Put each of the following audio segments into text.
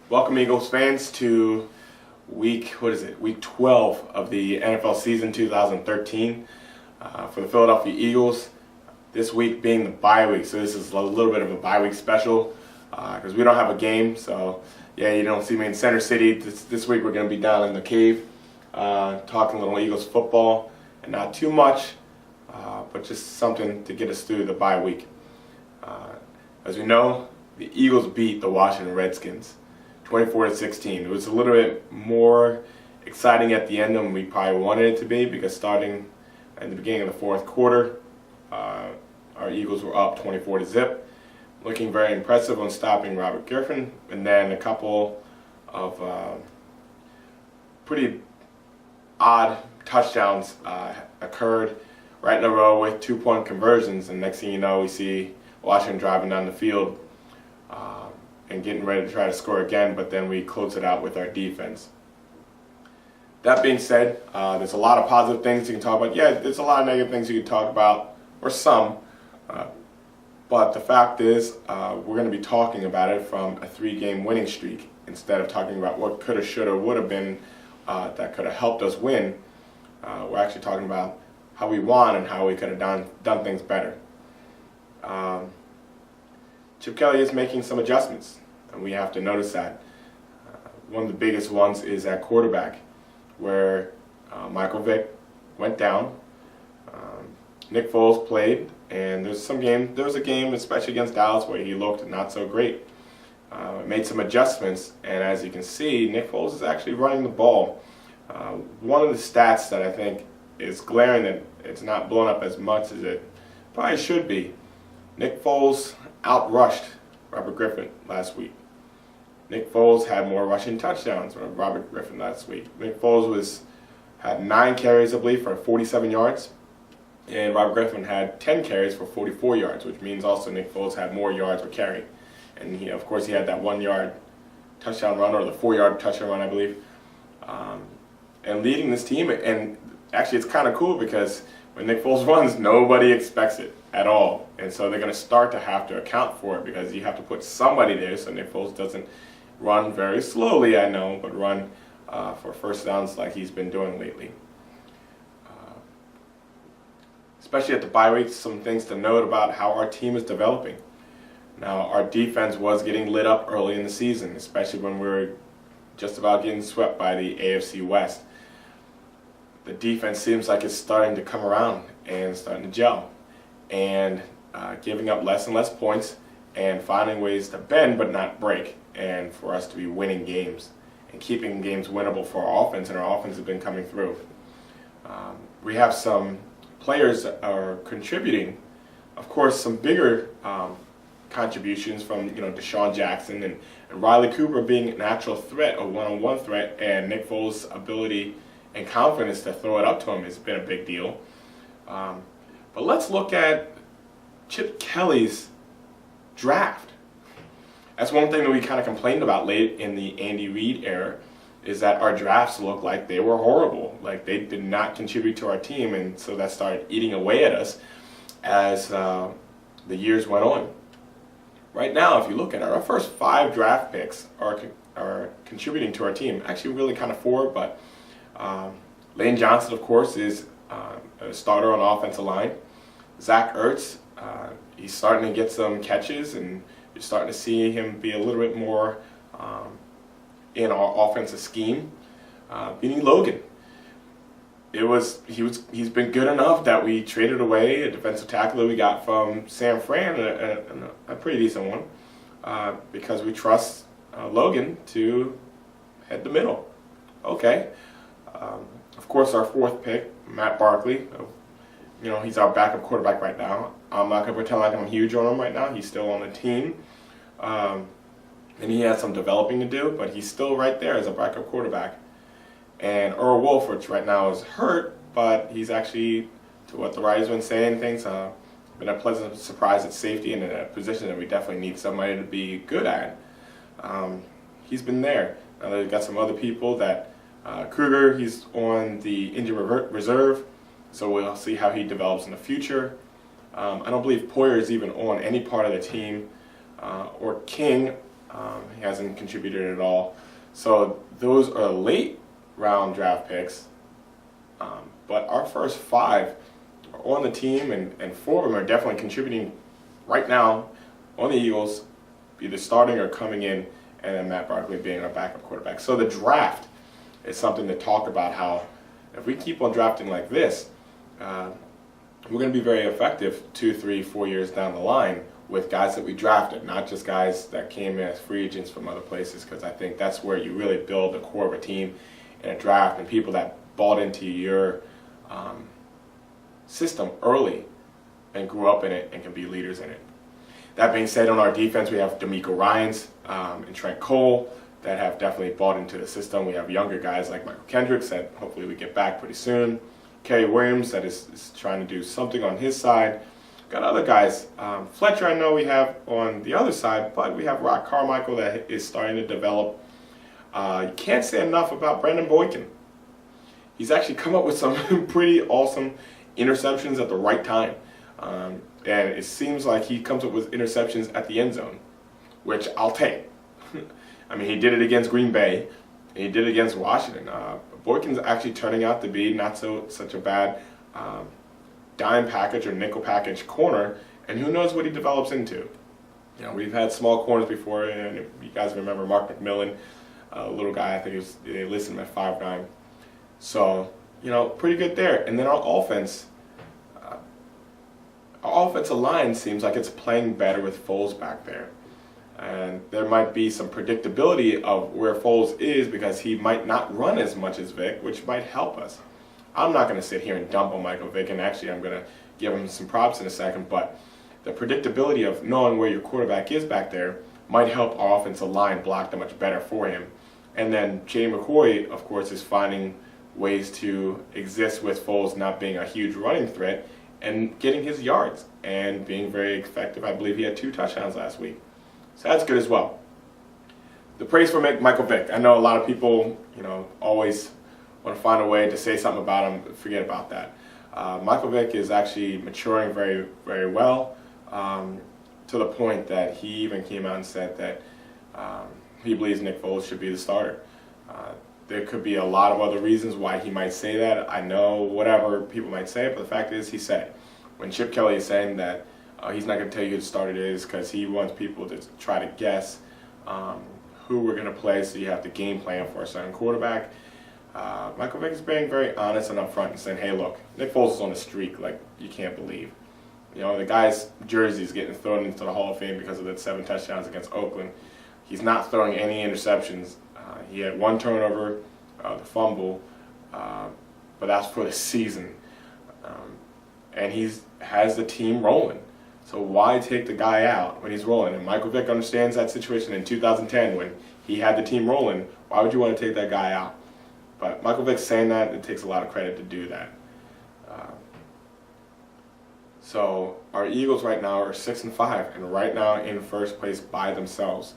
Welcome, Eagles fans, to week 12 of the NFL season 2013 for the Philadelphia Eagles. This week being the bye week, so this is a little bit of a bye week special because we don't have a game. So yeah, you don't see me in Center City. This week we're going to be down in the cave talking a little Eagles football, and not too much, but just something to get us through the bye week. As we know, the Eagles beat the Washington Redskins 24-16. It was a little bit more exciting at the end than we probably wanted it to be, because starting at the beginning of the fourth quarter, our Eagles were up 24-0, looking very impressive on stopping Robert Griffin, and then a couple of pretty odd touchdowns occurred right in a row with 2-point conversions, and next thing you know, we see Washington driving down the field and getting ready to try to score again, but then we close it out with our defense. That being said, there's a lot of positive things you can talk about. Yeah, there's a lot of negative things you can talk about, or some, but the fact is we're going to be talking about it from a 3-game winning streak instead of talking about what could have, should have, would have been that could have helped us win. We're actually talking about how we won and how we could have done things better. Chip Kelly is making some adjustments, and we have to notice that. One of the biggest ones is at quarterback, where Michael Vick went down. Nick Foles played, and there was a game, especially against Dallas, where he looked not so great. Made some adjustments, and as you can see, Nick Foles is actually running the ball. One of the stats that I think is glaring that it's not blown up as much as it probably should be: Nick Foles outrushed Robert Griffin last week. Nick Foles had more rushing touchdowns than Robert Griffin last week. Nick Foles had 9 carries, I believe, for 47 yards, and Robert Griffin had 10 carries for 44 yards, which means also Nick Foles had more yards per carry. And he, of course, he had that 1-yard touchdown run, or the 4-yard touchdown run, I believe, and leading this team. And actually, it's kind of cool because when Nick Foles runs, nobody expects it at all. And so they're going to start to have to account for it, because you have to put somebody there so Nick Foles doesn't run very slowly, I know, but run for first downs like he's been doing lately. Especially at the bye week, some things to note about how our team is developing. Now, our defense was getting lit up early in the season, especially when we were just about getting swept by the AFC West. The defense seems like it's starting to come around and starting to gel, and giving up less and less points and finding ways to bend but not break, and for us to be winning games and keeping games winnable for our offense, and our offense has been coming through. We have some players that are contributing, of course, some bigger contributions from Deshaun Jackson and Riley Cooper being an actual threat, a one-on-one threat, and Nick Foles' ability and confidence to throw it up to him has been a big deal. But let's look at Chip Kelly's draft. That's one thing that we kind of complained about late in the Andy Reid era, is that our drafts looked like they were horrible. Like they did not contribute to our team, and so that started eating away at us as the years went on. Right now, if you look at our first 5 draft picks are contributing to our team. Actually, really kind of 4, but Lane Johnson, of course, is a starter on the offensive line. Zach Ertz, he's starting to get some catches, and you're starting to see him be a little bit more in our offensive scheme. Vinny Logan, he's been good enough that we traded away a defensive tackle that we got from San Fran, a pretty decent one, because we trust Logan to head the middle. Okay. Of course, our 4th pick, Matt Barkley, he's our backup quarterback right now. I'm not going to pretend like I'm huge on him right now. He's still on the team. And he has some developing to do, but he's still right there as a backup quarterback. And Earl Wolf, which right now is hurt, but he's actually, to what the writer's been saying, things been a pleasant surprise at safety, and in a position that we definitely need somebody to be good at. He's been there. Now they've got some other people that Kruger, he's on the injured reserve, so we'll see how he develops in the future. I don't believe Poyer is even on any part of the team, or King He hasn't contributed at all. So those are late round draft picks. But our first 5 are on the team, and 4 of them are definitely contributing right now on the Eagles, either starting or coming in, and then Matt Barkley being our backup quarterback. So the draft is something to talk about, how if we keep on drafting like this, we're going to be very effective 2, 3, 4 years down the line with guys that we drafted, not just guys that came as free agents from other places, because I think that's where you really build the core of a team in a draft, and people that bought into your system early and grew up in it and can be leaders in it. That being said, on our defense, we have D'Amico Ryans and Trent Cole that have definitely bought into the system. We have younger guys like Michael Kendricks that hopefully we get back pretty soon. Kerry Williams that is trying to do something on his side. Got other guys. Fletcher I know we have on the other side, but we have Rock Carmichael that is starting to develop. You can't say enough about Brandon Boykin. He's actually come up with some pretty awesome interceptions at the right time. And it seems like he comes up with interceptions at the end zone, which I'll take. I mean, he did it against Green Bay, and he did it against Washington. Boykin's actually turning out to be not such a bad dime package or nickel package corner, and who knows what he develops into. You know, we've had small corners before, and if you guys remember Mark McMillan, a little guy, I think they listed him at 5'9". So, you know, pretty good there. And then our offensive line seems like it's playing better with Foles back there. And there might be some predictability of where Foles is because he might not run as much as Vic, which might help us. I'm not going to sit here and dump on Michael Vick, and actually I'm going to give him some props in a second, but the predictability of knowing where your quarterback is back there might help our offensive line block that much better for him. And then Jay McCoy, of course, is finding ways to exist with Foles not being a huge running threat and getting his yards and being very effective. I believe he had 2 touchdowns last week. So that's good as well. The praise for Michael Vick. I know a lot of people, you know, always want to find a way to say something about him. Forget about that. Michael Vick is actually maturing very, very well, to the point that he even came out and said that he believes Nick Foles should be the starter. There could be a lot of other reasons why he might say that. I know whatever people might say, but the fact is he said it. When Chip Kelly is saying that he's not going to tell you who the starter is because he wants people to try to guess who we're going to play, so you have to game plan for a certain quarterback. Michael Vick is being very honest and upfront and saying, hey, look, Nick Foles is on a streak like you can't believe. You know, the guy's jersey is getting thrown into the Hall of Fame because of the 7 touchdowns against Oakland. He's not throwing any interceptions. He had 1 turnover, the fumble, but that's for the season. And he has the team rolling. So why take the guy out when he's rolling? And Michael Vick understands that situation in 2010 when he had the team rolling. Why would you want to take that guy out? But Michael Vick's saying that. It takes a lot of credit to do that. So our Eagles right now are 6-5, and right now in first place by themselves.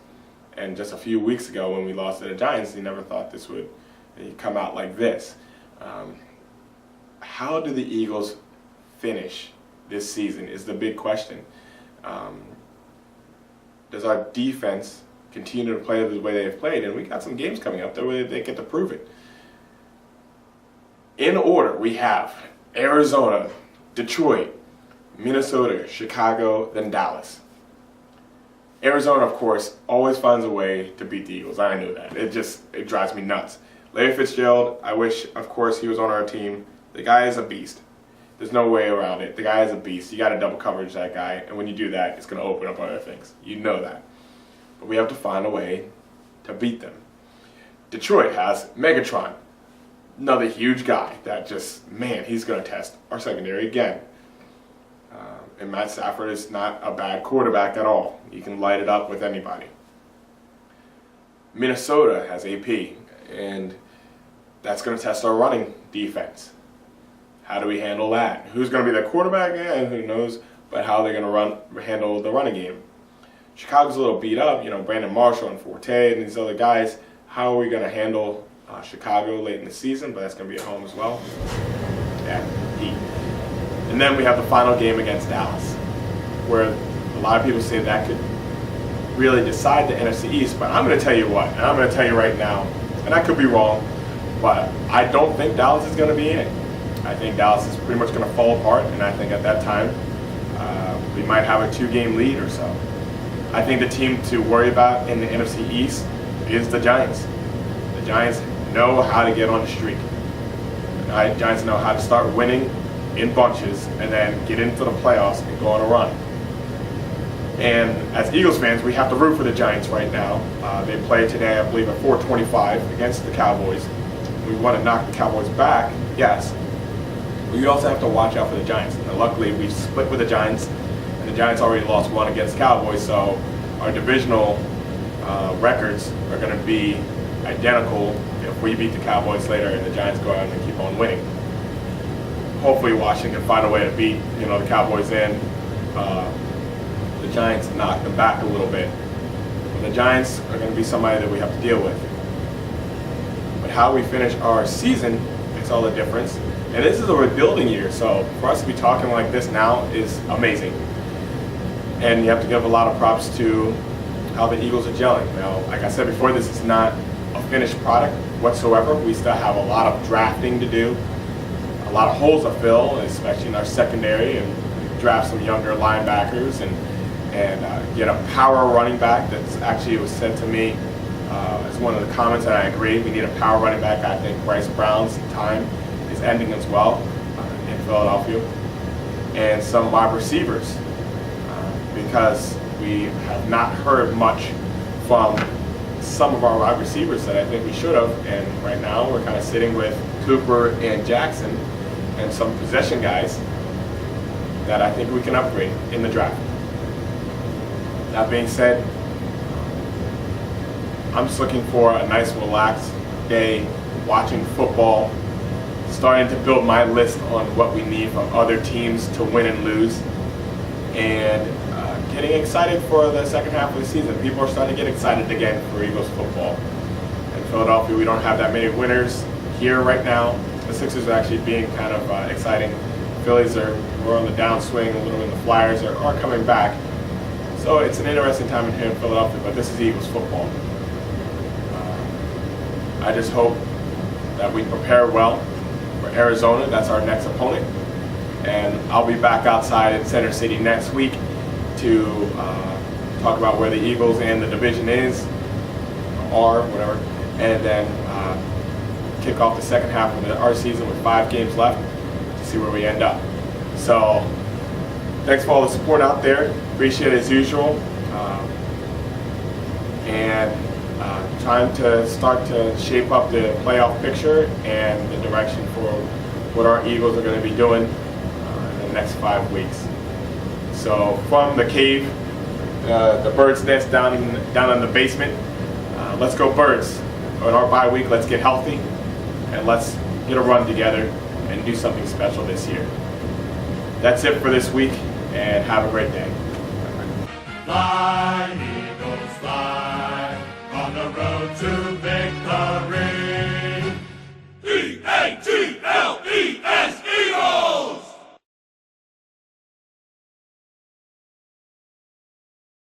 And just a few weeks ago when we lost to the Giants, you never thought this would come out like this. How do the Eagles finish this season is the big question. Does our defense continue to play the way they've played? And we got some games coming up where they get to prove it. In order, we have Arizona, Detroit, Minnesota, Chicago, then Dallas. Arizona, of course, always finds a way to beat the Eagles. I knew that. It drives me nuts. Larry Fitzgerald, I wish, of course, he was on our team. The guy is a beast. There's no way around it. The guy is a beast. You got to double coverage that guy, and when you do that, it's going to open up other things. You know that. But we have to find a way to beat them. Detroit has Megatron, another huge guy that just, man, he's going to test our secondary again. And Matt Stafford is not a bad quarterback at all. He can light it up with anybody. Minnesota has AP, and that's going to test our running defense. How do we handle that? Who's going to be the quarterback? Yeah, who knows? But how they're going to handle the running game. Chicago's a little beat up. You know, Brandon Marshall and Forte and these other guys. How are we going to handle Chicago late in the season? But that's going to be at home as well. Yeah, Heat. And then we have the final game against Dallas, where a lot of people say that could really decide the NFC East. But I'm going to tell you what, and I'm going to tell you right now, and I could be wrong, but I don't think Dallas is going to be in it. I think Dallas is pretty much going to fall apart, and I think at that time we might have a 2-game lead or so. I think the team to worry about in the NFC East is the Giants. The Giants know how to get on the streak. The Giants know how to start winning in bunches and then get into the playoffs and go on a run. And as Eagles fans, we have to root for the Giants right now. They play today, I believe, at 4:25 against the Cowboys. We want to knock the Cowboys back, yes. But you also have to watch out for the Giants. And luckily, we split with the Giants, and the Giants already lost one against the Cowboys, so our divisional records are going to be identical if we beat the Cowboys later and the Giants go out and keep on winning. Hopefully Washington can find a way to beat the Cowboys in. The Giants knock them back a little bit. But the Giants are going to be somebody that we have to deal with. But how we finish our season makes all the difference. And this is a rebuilding year, so for us to be talking like this now is amazing. And you have to give a lot of props to how the Eagles are gelling. Now, like I said before, this is not a finished product whatsoever. We still have a lot of drafting to do, a lot of holes to fill, especially in our secondary, and draft some younger linebackers and get a power running back. That's actually, it was said to me as one of the comments, and I agree, we need a power running back. I think Bryce Brown's time is ending as well in Philadelphia. And some wide receivers, because we have not heard much from some of our wide receivers that I think we should have, and right now we're kind of sitting with Cooper and Jackson and some possession guys that I think we can upgrade in the draft. That being said, I'm just looking for a nice relaxed day watching football, starting to build my list on what we need from other teams to win and lose, and getting excited for the second half of the season. People are starting to get excited again for Eagles football. In Philadelphia, we don't have that many winners here right now. The Sixers are actually being kind of exciting. Phillies we're on the downswing a little, and the Flyers are coming back. So it's an interesting time here in Philadelphia, but this is Eagles football. I just hope that we prepare well for Arizona. That's our next opponent. And I'll be back outside in Center City next week to talk about where the Eagles and the division are, whatever, and then kick off the second half of our season with 5 games left to see where we end up. So thanks for all the support out there. Appreciate it as usual. And trying to start to shape up the playoff picture and the direction for what our Eagles are going to be doing in the next 5 weeks. So from the cave, the bird's nest down in the basement, let's go Birds. On our bye week, let's get healthy and let's get a run together and do something special this year. That's it for this week, and have a great day. Fly, Eagles, fly on the road.